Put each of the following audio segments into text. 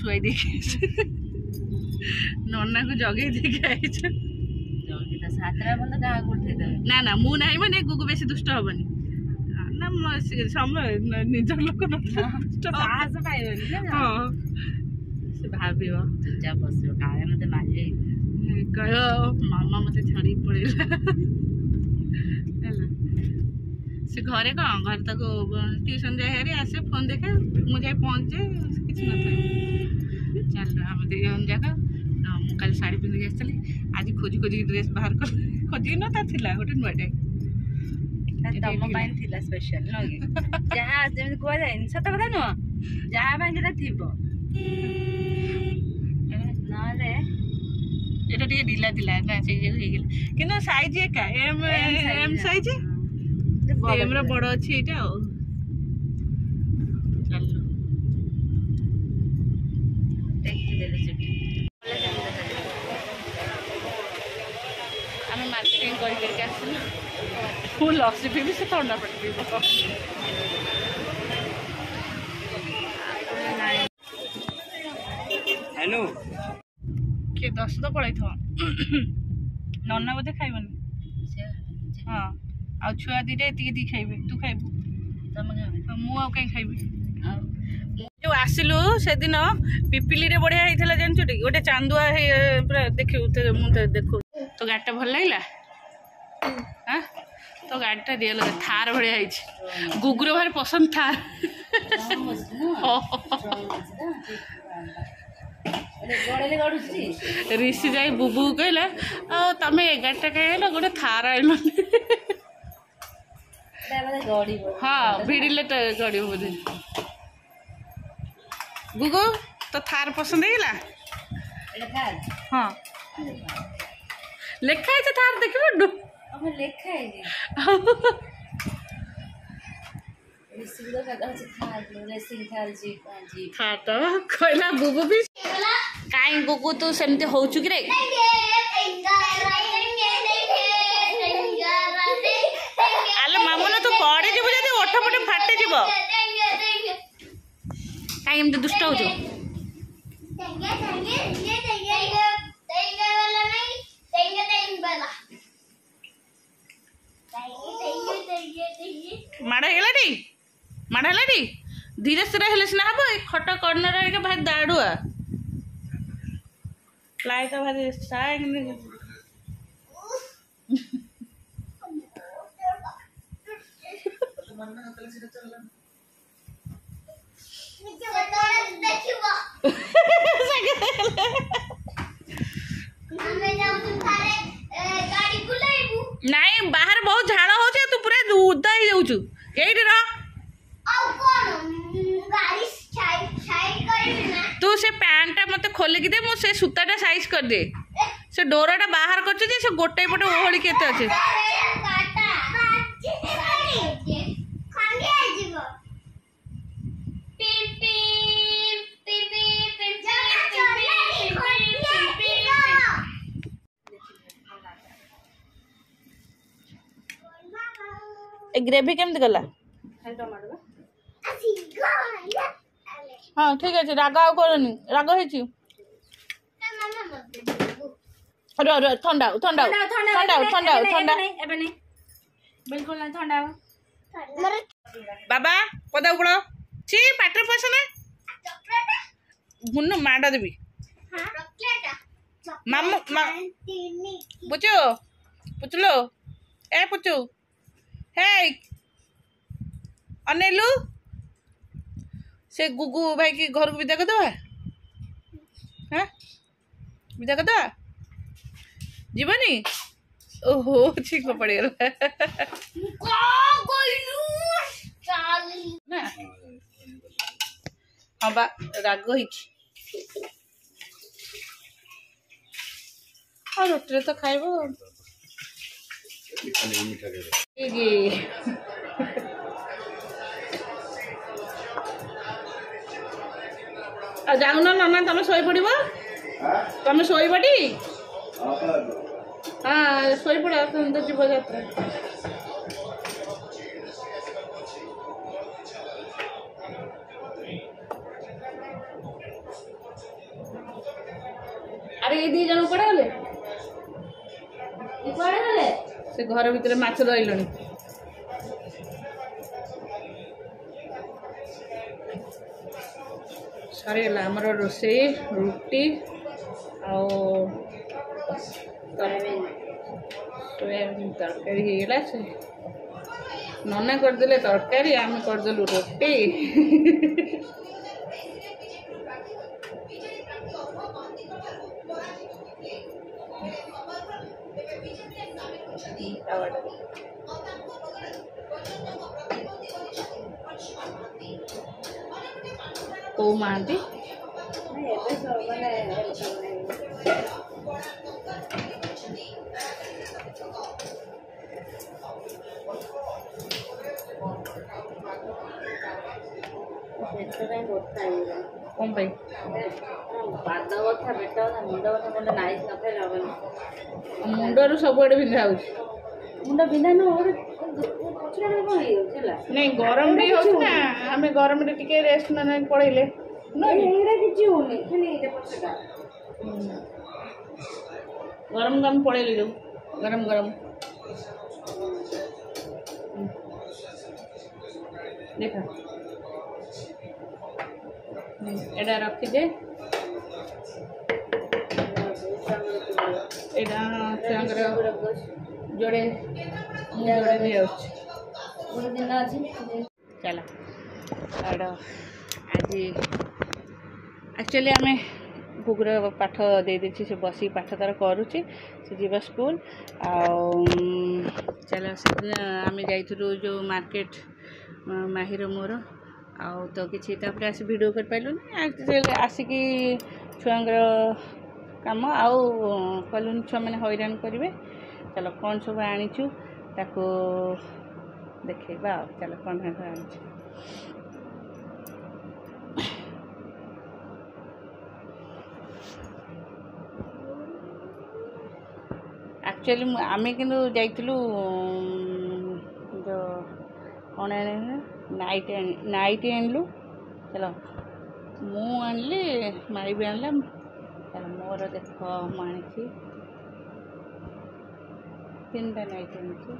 Shuai देखी नन्ना को जगे देखी आई ना ना मु ना माने गुगु बेसी दुष्ट हबनी ना समय निज लोक साहस पाइबनी हां से भाबियो जा बसियो काले मते मारिए कहो मामा मते छाड़ी पड़ेला हैला से घरे कौन घर तक ट्यूशन जाए हेरी आसे फोन देखे मुझे जाए पहुँचे किसी न चल आम दिन जाक मुझे कल शाढ़ी पिंधिक आसली आज खोजी खोजी ड्रेस बाहर कर खोजी न था गोटे नुआटे तुम स्पेशल जहाँ जमी कह जाए सत कथा नुह जहाँ जो थी ना ढिला ढिला ना से कि साइज एका एम एम साइज एम बड़ अच्छी यहाँ चलो आम मार्केटिंग करके आसलु फुल लस्सी पीबी से थंडा पट पीब हेलो किए 10 तो पड़े नन्ना बोधे खाइबनी हाँ आ छुआ दीटा ये खाइबे तू खाइबू मु कहीं खाइबी जो आसिलु से दिन पिपिली रे बढ़िया होता जानछु गोटे चांदुआ पूरा देखू देखू तो गाड़ीटा भल लगे हाँ तो गाड़ीटा रियल थार भाया गुगुर भारी पसंद थार ऋषि जाई बुबू कहला तमें 11टा कहीं गोटे थार आइल हाँ भिड़े तो गड़ बोधे गुगु तो थार पसंद है हाँ लेखा है थार देखिए कहला बुबू भी कहीं गुगु तू सेमती होचु कि रे आलो मामू ना तू पड़े जीव जब ओठ फटे फाटे जीव कहीं एमती दुष्ट हो माड़ है माड़ है धीरे धीरे हेल्ले सीना हम खट कर्णर भाई दाड़ुआ लाइक भारी नहीं बाहर बहुत झाड़ हो तू पूरा उदा ही जाऊँ ये तू से पैंटा मत खोलिकी दे मुझे सूताटा साइज कर दे से डोराटा बाहर कर गोटे पटे ओहड़ी के अच्छे ग्रेवी केमती गला हाँ ठीक अच्छे राग आउ करनी राग है ठंडा ठंडा ठंडा ठंडा ठंडा बिल्कुल ना ठंडा बाबा पदा उड़ ची पाटर पसना मुन्नु माडा देवी मामू पुचू पुचलो ए पुचू हे अनेलु से गुगु भाई की घर को विदा कर दवा हाँ विदा कर दवा जीवनी ओहो ठीक पड़े हाँ बा राग और रोटी तो खाइब जाऊन ना तुम शोई पड़ तुम शोब टी हाँ शोई पड़ तो जीव यात्रा दी जन पड़े गले से घर भितर माछ धरल सरीगला आमर रोसे रुटी सोयाबीन तरकारी होगला से नना करदे तरकारी आम करदेलु रोटी को महांती कौन भाई पाद बथा पेट बथा मुंड बथा मुंड नाइस न खाइले हबनी मुंडर सब आड़े बिंधा हो मुंड बिंधा न नहीं गरम भी हो ना हमें गरम रे टिके रेस्ट न पड़ेले गरम गरम पड़ेले जो गरम गरम देखा एडा रखी दे एडा छांगर जोड़े जोड़े भी आउछ पूरा दिन अछि चला आडा आज एक्चुअली आमे गुगुर पाठ दे देछि से बसी पाठ तार करूछि से जीवा स्कूल आ चला से आमे जाइथुरु जो मार्केट माहिर मोर आउ तो किसी आस वीडियो कर पाइलु आसिकी छुआंगर काम आउ कलुन छुआ मैंने हैरान करेंगे चलो कौन सब आनीचु ताको देखा चलो कौन आनीचु एक्चुअली आमे किंतु जाइथिलु जो कौन नाइटी आनलु चलो मु आनली माई भी आनला चलो मोर देख मुझे तीन टा नाइटी आनी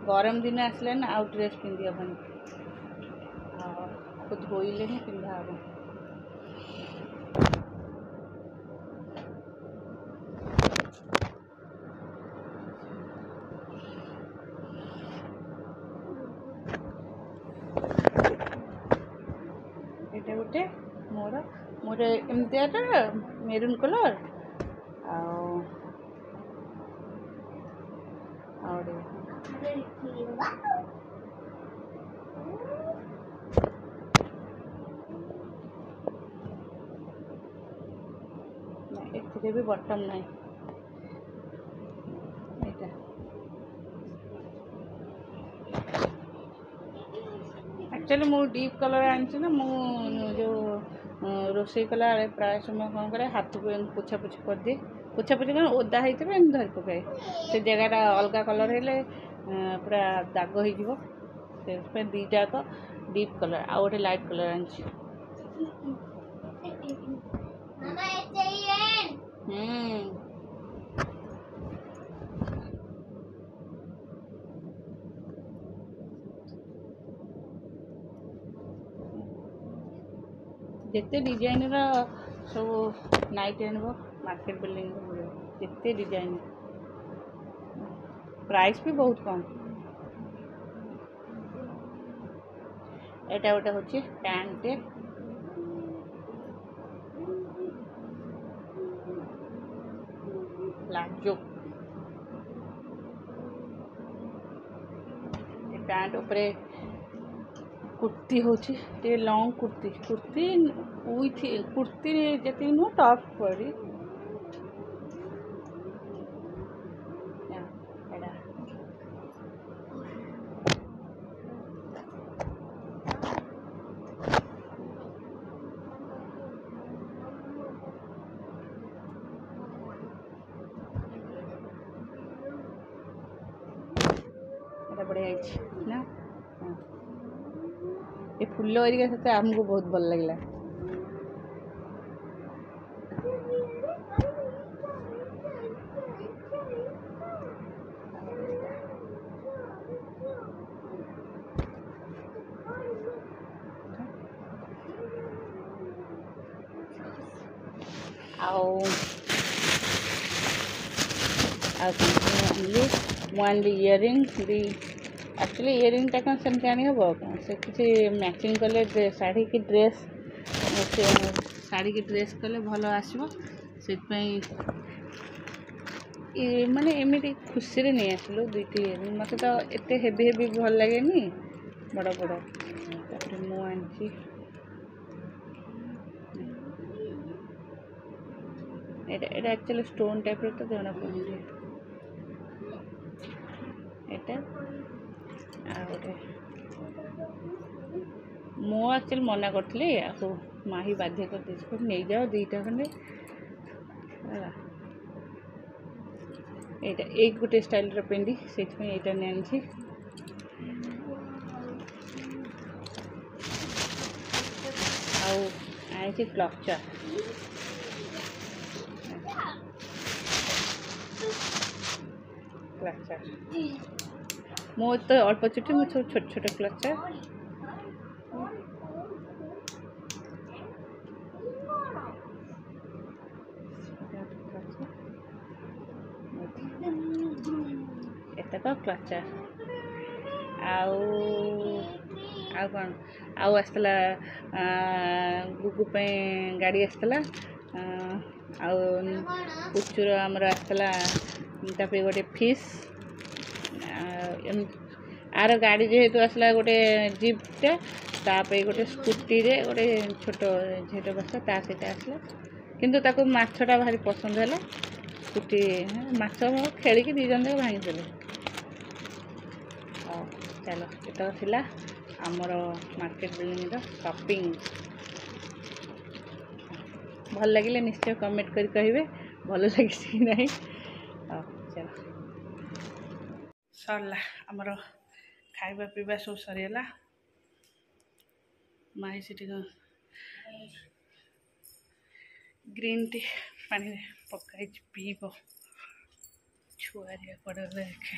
गरम दिन आसले ना आउ ड्रेस पिंधि हेनी धोइले ही पिंधा हम एटा गोटे मोर मोर एमती मेरून कलर ए भी बटन नहीं एक्चुअली मु डीप कलर आनी ना मु जो रोषे कला प्राय समय कौन करे हाथ को पोछा पोछी कर दिए पोछा पोछी कर ओदा होता है धरी पकाए से जगह अलग कलर हेले पूरा दाग हो दीटा को डीप कलर आ गए लाइट कलर आनी जिते डिजाइन सब नाइट आनब मार्केट बिल्डिंग जिते डिजाइन प्राइस भी बहुत कम एटा गोटे हूँ पैंट प्लाजो पैंट उपरे कुर्ती हूँ लॉन्ग कुर्ती कुर्ती विथ कुर्ती जी नुह टॉप पड़ी बढ़िया ना ये फूल एरिया से आमको बहुत भल लगे ଆଉ ଆଣିଲି ଇୟରିଙ୍ଗ ବି एक्चुअली इयरिंगटा कौन सेमती आनी हम कौन से किसी मैचिंग कले शाढ़ी की ड्रेस शाढ़ी की ड्रेस कले भल आसो से माने एमती खुशी नहीं आसलु दुईटी इयरिंग मत तो एत हेवी हेवी भल लगे बड़ बड़ मुझे এটা एक्चुअली स्टोन टाइप तो जना पड़े এটা गोटे मुझे मना करी आपको माही बाध्य कर नहीं जाओ दीटा खंडे यहाँ एक गोटे स्टाइल पिंधि से यहाँ नहीं आनी क्लचर मो तो अल्प चुटी मो छोट छोट क्लचर एतक क्लचर कौन आसला गुगु पे गाड़ी आसला पुचुर आमर आसला गोटे फिश आर गाड़ी जेहेतु आसला गोटे जीपटा ताप गोटे स्कूटी रे गोटे छोट झीट बस ता सहित आसला किंतु ताको माछटा भारी पसंद है स्कूटी माछ खेलिकी दी जन भांगी चलो ये थिला आमर मार्केट बिल्डिंग शॉपिंग भल लगे निश्चय कमेंट कर कहे भल लगी नहीं चलो सरला आमर खाइबा पीवा सब सरीगला माही से ग्रीन टी पानी पकाई पीब छुआरिया कड़े देखे